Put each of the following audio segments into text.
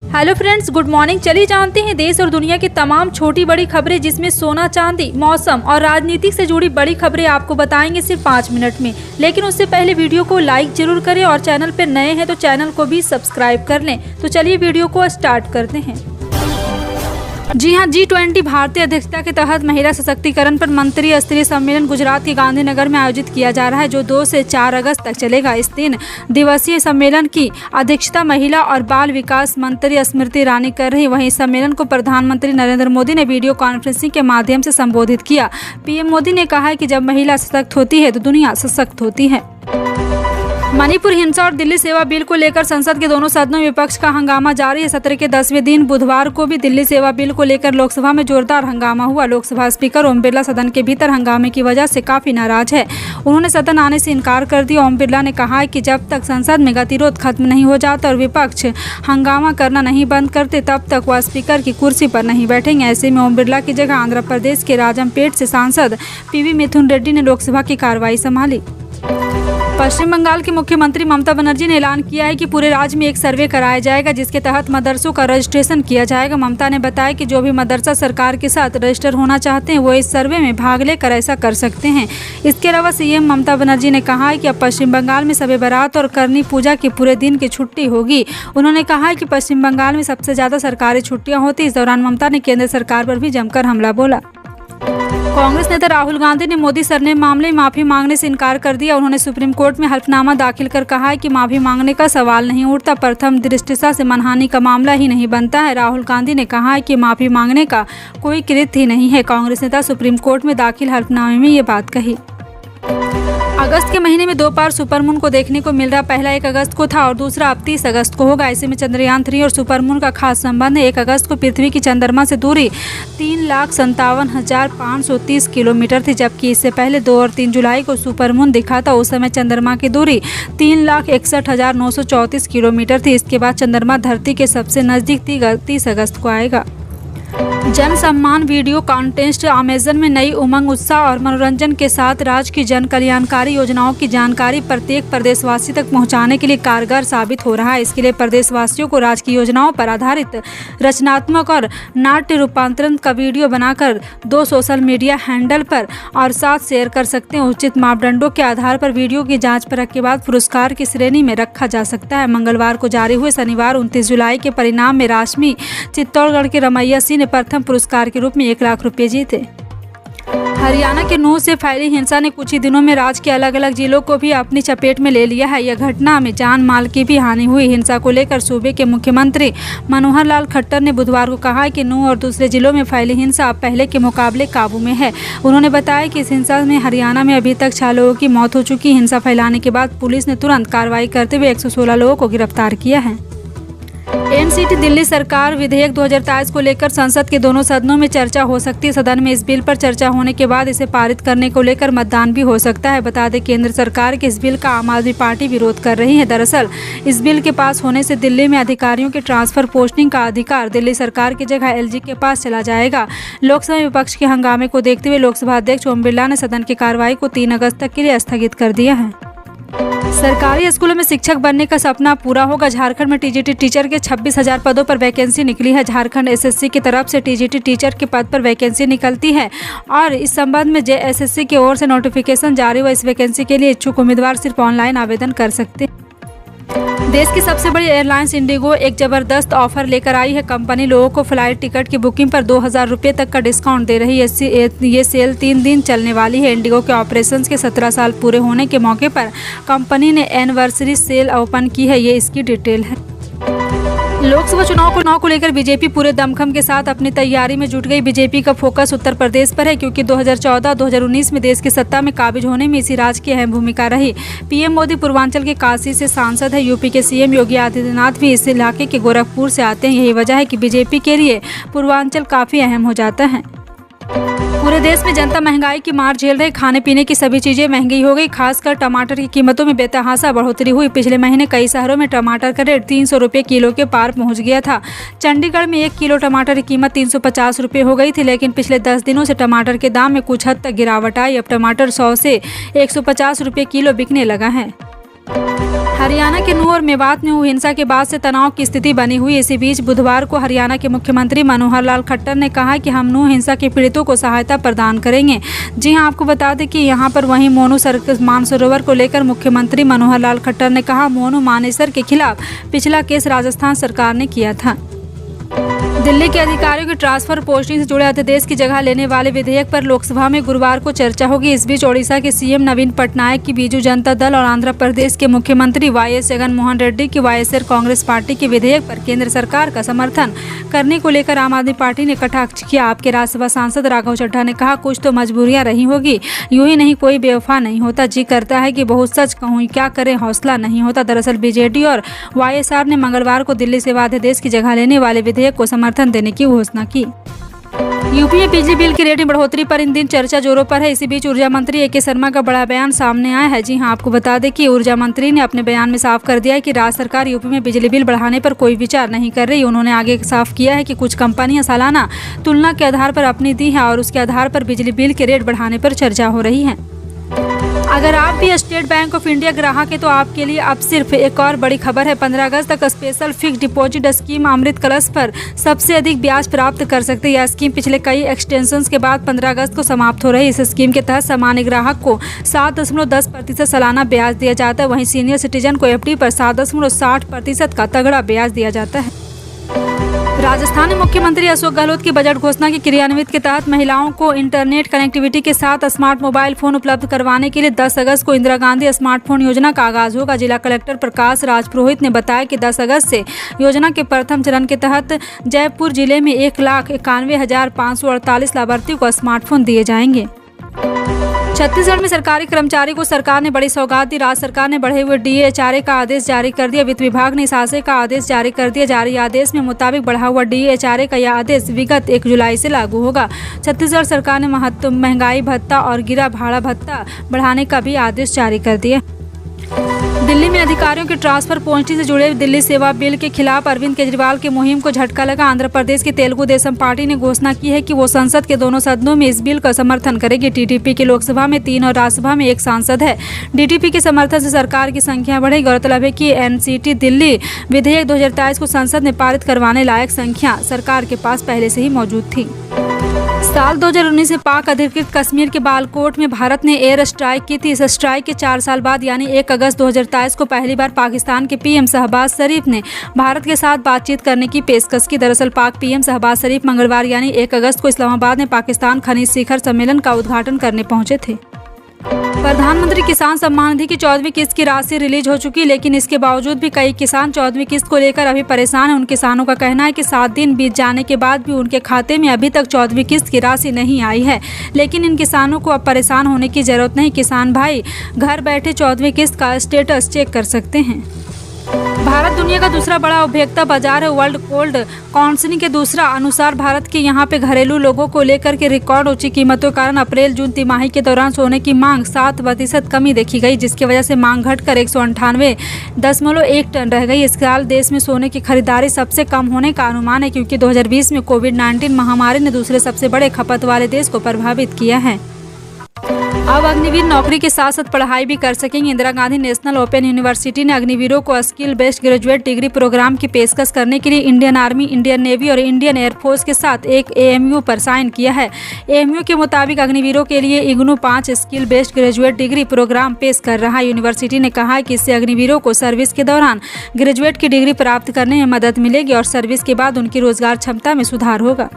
Hello friends, good morning. चलिए जानते हैं देश और दुनिया की तमाम छोटी बड़ी खबरें, जिसमें सोना चांदी, मौसम और राजनीति से जुड़ी बड़ी खबरें आपको बताएंगे सिर्फ 5 मिनट में। लेकिन उससे पहले वीडियो को लाइक जरूर करें और चैनल पर नए हैं तो चैनल को भी सब्सक्राइब कर लें। तो चलिए वीडियो को स्टार्ट करते हैं। जी हां, G20 भारतीय अध्यक्षता के तहत महिला सशक्तिकरण पर मंत्री स्तरीय सम्मेलन गुजरात के गांधीनगर में आयोजित किया जा रहा है, जो 2 से 4 अगस्त तक चलेगा। इस 3 दिवसीय सम्मेलन की अध्यक्षता महिला और बाल विकास मंत्री स्मृति ईरानी कर रही। वहीं इस सम्मेलन को प्रधानमंत्री नरेंद्र मोदी ने वीडियो कॉन्फ्रेंसिंग के माध्यम से संबोधित किया। पीएम मोदी ने कहा है कि जब महिला सशक्त होती है तो दुनिया सशक्त होती है। मणिपुर हिंसा और दिल्ली सेवा बिल को लेकर संसद के दोनों सदनों में विपक्ष का हंगामा जारी है। सत्र के 10वें दिन बुधवार को भी दिल्ली सेवा बिल को लेकर लोकसभा में जोरदार हंगामा हुआ। लोकसभा स्पीकर ओम बिरला सदन के भीतर हंगामे की वजह से काफी नाराज है। उन्होंने सदन आने से इनकार कर दिया। ओम बिरला ने कहा है कि जब तक संसद में गतिरोध खत्म नहीं हो जाता और विपक्ष हंगामा करना नहीं बंद करते, तब तक वह स्पीकर की कुर्सी पर नहीं बैठेंगे। ऐसे में ओम बिरला की जगह आंध्र प्रदेश के राजमपेट से सांसद पीवी मिथुन रेड्डी ने लोकसभा की कार्रवाई संभाली। पश्चिम बंगाल की मुख्यमंत्री ममता बनर्जी ने ऐलान किया है कि पूरे राज्य में एक सर्वे कराया जाएगा, जिसके तहत मदरसों का रजिस्ट्रेशन किया जाएगा। ममता ने बताया कि जो भी मदरसा सरकार के साथ रजिस्टर होना चाहते हैं वो इस सर्वे में भाग लेकर ऐसा कर सकते हैं। इसके अलावा सीएम ममता बनर्जी ने कहा है कि अब पश्चिम बंगाल में शब बारात और करनी पूजा की पूरे दिन की छुट्टी होगी। उन्होंने कहा है कि पश्चिम बंगाल में सबसे ज़्यादा सरकारी छुट्टियाँ होती। इस दौरान ममता ने केंद्र सरकार पर भी जमकर हमला बोला। कांग्रेस नेता राहुल गांधी ने मोदी सरनेम मामले में माफी मांगने से इनकार कर दिया। उन्होंने सुप्रीम कोर्ट में हल्फनामा दाखिल कर कहा है कि माफी मांगने का सवाल नहीं उठता। प्रथम दृष्टया से मानहानि का मामला ही नहीं बनता है। राहुल गांधी ने कहा है कि माफी मांगने का कोई कृत्य ही नहीं है। कांग्रेस नेता सुप्रीम कोर्ट में दाखिल हल्फनामे में ये बात कही। अगस्त के महीने में 2 बार सुपरमून को देखने को मिल रहा। पहला 1 अगस्त को था और दूसरा अब 30 अगस्त को होगा। ऐसे में चंद्रयान 3 और सुपरमून का खास संबंध है। 1 अगस्त को पृथ्वी की चंद्रमा से दूरी 3,57,530 किलोमीटर थी, जबकि इससे पहले 2 और 3 जुलाई को सुपरमून दिखा था। उस समय चंद्रमा की दूरी 3,61,934 किलोमीटर थी। इसके बाद चंद्रमा धरती के सबसे नज़दीक 30 अगस्त को आएगा। जन सम्मान वीडियो कॉन्टेस्ट अमेजन में नई उमंग, उत्साह और मनोरंजन के साथ राज्य की जन कल्याणकारी योजनाओं की जानकारी प्रत्येक प्रदेशवासी तक पहुंचाने के लिए कारगर साबित हो रहा है। इसके लिए प्रदेशवासियों को राज्य की योजनाओं पर आधारित रचनात्मक और नाट्य रूपांतरण का वीडियो बनाकर 2 सोशल मीडिया हैंडल पर और साथ शेयर कर सकते हैं। उचित मापदंडों के आधार पर वीडियो की जाँच परख के बाद पुरस्कार की श्रेणी में रखा जा सकता है। मंगलवार को जारी हुए शनिवार 29 जुलाई के परिणाम में राशमी चित्तौड़गढ़ के रमैया सिंह ने प्रथम पुरस्कार के रूप में 1 लाख रुपए जीते। हरियाणा के नूंह से फैली हिंसा ने कुछ ही दिनों में राज्य के अलग अलग जिलों को भी अपनी चपेट में ले लिया है। यह घटना में जान माल की भी हानि हुई। हिंसा को लेकर सूबे के मुख्यमंत्री मनोहर लाल खट्टर ने बुधवार को कहा कि नूंह और दूसरे जिलों में फैली हिंसा अब पहले के मुकाबले काबू में है। उन्होंने बताया कि इस हिंसा में हरियाणा में अभी तक 6 लोगों की मौत हो चुकी। हिंसा फैलाने के बाद पुलिस ने तुरंत कार्रवाई करते हुए 116 लोगों को गिरफ्तार किया है। एनसीटी दिल्ली सरकार विधेयक 2023 को लेकर संसद के दोनों सदनों में चर्चा हो सकती है। सदन में इस बिल पर चर्चा होने के बाद इसे पारित करने को लेकर मतदान भी हो सकता है। बता दें, केंद्र सरकार के इस बिल का आम आदमी पार्टी विरोध कर रही है। दरअसल इस बिल के पास होने से दिल्ली में अधिकारियों के ट्रांसफर पोस्टिंग का अधिकार दिल्ली सरकार की जगह एलजी के पास चला जाएगा। लोकसभा में विपक्ष के हंगामे को देखते हुए लोकसभा अध्यक्ष ओम बिरला ने सदन की कार्रवाई को 3 अगस्त तक के लिए स्थगित कर दिया है। सरकारी स्कूलों में शिक्षक बनने का सपना पूरा होगा। झारखंड में टीजीटी टीचर के 26,000 पदों पर वैकेंसी निकली है। झारखंड एसएससी की तरफ से टीजीटी टीचर के पद पर वैकेंसी निकलती है और इस संबंध में जेएसएससी की ओर से नोटिफिकेशन जारी हुआ। इस वैकेंसी के लिए इच्छुक उम्मीदवार सिर्फ ऑनलाइन आवेदन कर सकते हैं। देश की सबसे बड़ी एयरलाइंस इंडिगो एक जबरदस्त ऑफर लेकर आई है। कंपनी लोगों को फ्लाइट टिकट की बुकिंग पर 2,000 रुपये तक का डिस्काउंट दे रही है। ये सेल 3 दिन चलने वाली है। इंडिगो के ऑपरेशंस के 17 साल पूरे होने के मौके पर कंपनी ने एनिवर्सरी सेल ओपन की है। ये इसकी डिटेल है। लोकसभा चुनाव को लेकर बीजेपी पूरे दमखम के साथ अपनी तैयारी में जुट गई। बीजेपी का फोकस उत्तर प्रदेश पर है, क्योंकि 2014-2019 में देश की सत्ता में काबिज होने में इसी राज्य की अहम भूमिका रही। पीएम मोदी पूर्वांचल के काशी से सांसद है। यूपी के सीएम योगी आदित्यनाथ भी इस इलाके के गोरखपुर से आते हैं। यही वजह है कि बीजेपी के लिए पूर्वांचल काफी अहम हो जाता है। पूरे देश में जनता महंगाई की मार झेल रही। खाने पीने की सभी चीजें महंगी हो गई। खासकर टमाटर की कीमतों में बेतहाशा बढ़ोतरी हुई। पिछले महीने कई शहरों में टमाटर का रेट 300 रुपये किलो के पार पहुंच गया था। चंडीगढ़ में 1 किलो टमाटर की कीमत 350 रुपये हो गई थी, लेकिन पिछले 10 दिनों से टमाटर के दाम में कुछ हद तक गिरावट आई। अब टमाटर 100 से 150 रुपये किलो बिकने लगा है। हरियाणा के नूंह और मेवात में हुई हिंसा के बाद से तनाव की स्थिति बनी हुई। इसी बीच बुधवार को हरियाणा के मुख्यमंत्री मनोहर लाल खट्टर ने कहा कि हम नूंह हिंसा के पीड़ितों को सहायता प्रदान करेंगे। जी हां, आपको बता दें कि यहां पर वहीं मोनू मानसरोवर को लेकर मुख्यमंत्री मनोहर लाल खट्टर ने कहा, मोनू मानेसर के खिलाफ पिछला केस राजस्थान सरकार ने किया था। दिल्ली के अधिकारियों की ट्रांसफर पोस्टिंग से जुड़े अध्यादेश की जगह लेने वाले विधेयक पर लोकसभा में गुरुवार को चर्चा होगी। इस बीच ओडिशा के सीएम नवीन पटनायक की बीजू जनता दल और आंध्र प्रदेश के मुख्यमंत्री वाईएस जगनमोहन रेड्डी की वाईएसआर कांग्रेस पार्टी के विधेयक पर केंद्र सरकार का समर्थन करने को लेकर आम आदमी पार्टी ने कटाक्ष किया। आपके राज्यसभा सांसद राघव चड्ढा ने कहा, कुछ तो मजबूरियां रही होगी, यूं ही नहीं कोई बेवफा नहीं होता। जी करता है कि बहुत सच कहूँ, क्या करें, हौसला नहीं होता। दरअसल बीजेडी और वाईएसआर ने मंगलवार को दिल्ली सेवा अध्यादेश की जगह लेने वाले विधेयक को समर्थन देने की घोषणा की। यूपी में बिजली बिल की रेट में बढ़ोतरी पर इन दिन चर्चा जोरों पर है। इसी बीच ऊर्जा मंत्री ए के शर्मा का बड़ा बयान सामने आया है। जी हां, आपको बता दें कि ऊर्जा मंत्री ने अपने बयान में साफ कर दिया है कि राज्य सरकार यूपी में बिजली बिल बढ़ाने पर कोई विचार नहीं कर रही। उन्होंने आगे साफ किया है कि कुछ कंपनियां सालाना तुलना के आधार पर अपनी दी है और उसके आधार पर बिजली बिल के रेट बढ़ाने पर चर्चा हो रही है। अगर आप भी स्टेट बैंक ऑफ इंडिया ग्राहक हैं तो आपके लिए अब सिर्फ एक और बड़ी खबर है। 15 अगस्त तक स्पेशल फिक्स डिपॉजिट स्कीम अमृत कलश पर सबसे अधिक ब्याज प्राप्त कर सकते हैं। यह स्कीम पिछले कई एक्सटेंशंस के बाद 15 अगस्त को समाप्त हो रही है। इस स्कीम के तहत सामान्य ग्राहक को 7.10% सालाना ब्याज दिया जाता है। वहीं सीनियर सिटीजन को एफडी पर 7.60% का तगड़ा ब्याज दिया जाता है। राजस्थान में मुख्यमंत्री अशोक गहलोत की बजट घोषणा के क्रियान्वित के तहत महिलाओं को इंटरनेट कनेक्टिविटी के साथ स्मार्ट मोबाइल फोन उपलब्ध करवाने के लिए 10 अगस्त को इंदिरा गांधी स्मार्टफोन योजना का आगाज होगा। जिला कलेक्टर प्रकाश राज पुरोहित ने बताया कि 10 अगस्त से योजना के प्रथम चरण के तहत जयपुर जिले में 1,91,548 लाभार्थियों को स्मार्टफोन दिए जाएंगे। छत्तीसगढ़ में सरकारी कर्मचारी को सरकार ने बड़ी सौगात दी। राज्य सरकार ने बढ़े हुए डीए-एचआरए का आदेश जारी कर दिया। वित्त विभाग ने इस आशय का आदेश जारी कर दिया। जारी आदेश में मुताबिक बढ़ा हुआ डीए-एचआरए का यह आदेश विगत 1 जुलाई से लागू होगा। छत्तीसगढ़ सरकार ने महंगाई भत्ता और गिरा भाड़ा भत्ता बढ़ाने का भी आदेश जारी कर दिया। दिल्ली में अधिकारियों के ट्रांसफर पोस्टिंग से जुड़े दिल्ली सेवा बिल के खिलाफ अरविंद केजरीवाल की मुहिम को झटका लगा। आंध्र प्रदेश की तेलुगु देशम पार्टी ने घोषणा की है कि वो संसद के दोनों सदनों में इस बिल का समर्थन करेगी। टीडीपी की लोकसभा में 3 और राज्यसभा में 1 सांसद है। डीटीपी के समर्थन से सरकार की संख्या बढ़ेगी। गौरतलब है कि एनसीटी दिल्ली विधेयक 2023 को संसद में पारित करवाने लायक संख्या सरकार के पास पहले से ही मौजूद थी। साल 2019 में पाक अधिकृत कश्मीर के बालाकोट में भारत ने एयर स्ट्राइक की थी। इस स्ट्राइक के 4 साल बाद यानी 1 अगस्त 2023 को पहली बार पाकिस्तान के पीएम शहबाज शरीफ ने भारत के साथ बातचीत करने की पेशकश की। दरअसल पाक पीएम शहबाज शरीफ मंगलवार यानी 1 अगस्त को इस्लामाबाद में पाकिस्तान खनिज शिखर सम्मेलन का उद्घाटन करने पहुंचे थे। प्रधानमंत्री किसान सम्मान निधि की 14वीं किस्त की राशि रिलीज हो चुकी, लेकिन इसके बावजूद भी कई किसान 14वीं किस्त को लेकर अभी परेशान हैं। उन किसानों का कहना है कि 7 दिन बीत जाने के बाद भी उनके खाते में अभी तक 14वीं किस्त की राशि नहीं आई है। लेकिन इन किसानों को अब परेशान होने की जरूरत नहीं। किसान भाई घर बैठे 14वीं किस्त का स्टेटस चेक कर सकते हैं। भारत दुनिया का दूसरा बड़ा उपभोक्ता बाजार है। वर्ल्ड गोल्ड काउंसिल के दूसरा अनुसार भारत के यहाँ पे घरेलू लोगों को लेकर के रिकॉर्ड ऊंची कीमतों के कारण अप्रैल-जून तिमाही के दौरान सोने की मांग 7% कमी देखी गई, जिसकी वजह से मांग घटकर 198.1 टन रह गई। इस साल देश में सोने की खरीदारी सबसे कम होने का अनुमान है, क्योंकि 2020 में कोविड-19 महामारी ने दूसरे सबसे बड़े खपत वाले देश को प्रभावित किया है। अब अग्निवीर नौकरी के साथ साथ पढ़ाई भी कर सकेंगे। Indira Gandhi national open university ने अग्निवीरों को skill based graduate degree program की पेशकश करने के लिए इंडियन आर्मी, इंडियन नेवी और इंडियन एयरफोर्स के साथ एक एएमयू पर साइन किया है। एएमयू के मुताबिक अग्निवीरों के लिए IGNOU 5 skill based graduate degree program पेश कर रहा है। यूनिवर्सिटी ने कहा है कि इससे अग्निवीरों को सर्विस के दौरान ग्रेजुएट की डिग्री प्राप्त करने में मदद मिलेगी और सर्विस के बाद उनकी रोजगार क्षमता में सुधार होगा।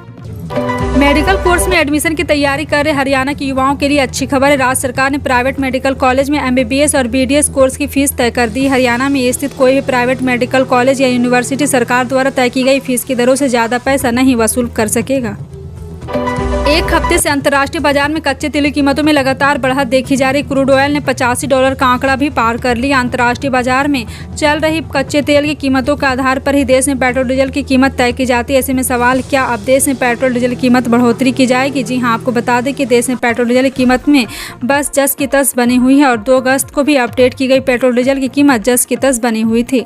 मेडिकल कोर्स में एडमिशन की तैयारी कर रहे हरियाणा के युवाओं के लिए अच्छी खबर है। राज्य सरकार ने प्राइवेट मेडिकल कॉलेज में एमबीबीएस और बीडीएस कोर्स की फीस तय कर दी। हरियाणा में स्थित कोई भी प्राइवेट मेडिकल कॉलेज या यूनिवर्सिटी सरकार द्वारा तय की गई फीस की दरों से ज़्यादा पैसा नहीं वसूल कर सकेगा। एक हफ्ते से अंतर्राष्ट्रीय बाजार में कच्चे तेल की कीमतों में लगातार बढ़त देखी जा रही। क्रूड ऑयल ने $85 का आंकड़ा भी पार कर लिया। अंतर्राष्ट्रीय बाजार में चल रही कच्चे तेल की कीमतों के आधार पर ही देश में पेट्रोल डीजल की कीमत तय की जाती है। ऐसे में सवाल, क्या अब देश में पेट्रोल डीजल की कीमत बढ़ोतरी की जाएगी? जी हां, आपको बता दें कि देश में पेट्रोल डीजल की कीमत में बस जस की तस बनी हुई है और 2 अगस्त को भी अपडेट की गई पेट्रोल डीजल की कीमत जस की तस बनी हुई थी।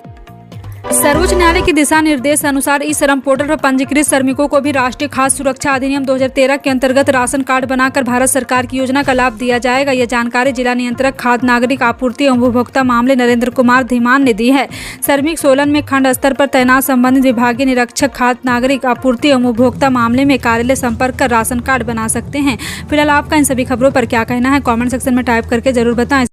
सर्वोच्च न्यायालय के दिशा निर्देश अनुसार ई श्रम पोर्टल पर पंजीकृत श्रमिकों को भी राष्ट्रीय खाद्य सुरक्षा अधिनियम 2013 के अंतर्गत राशन कार्ड बनाकर भारत सरकार की योजना का लाभ दिया जाएगा। यह जानकारी जिला नियंत्रक खाद्य नागरिक आपूर्ति एवं उपभोक्ता मामले नरेंद्र कुमार धीमान ने दी है। श्रमिक सोलन में खंड स्तर पर तैनात संबंधित विभागीय निरीक्षक खाद्य नागरिक आपूर्ति एवं उपभोक्ता मामले में कार्यालय संपर्क कर राशन कार्ड बना सकते हैं। फिलहाल आपका इन सभी खबरों पर क्या कहना है, कमेंट सेक्शन में टाइप करके जरूर बताएं।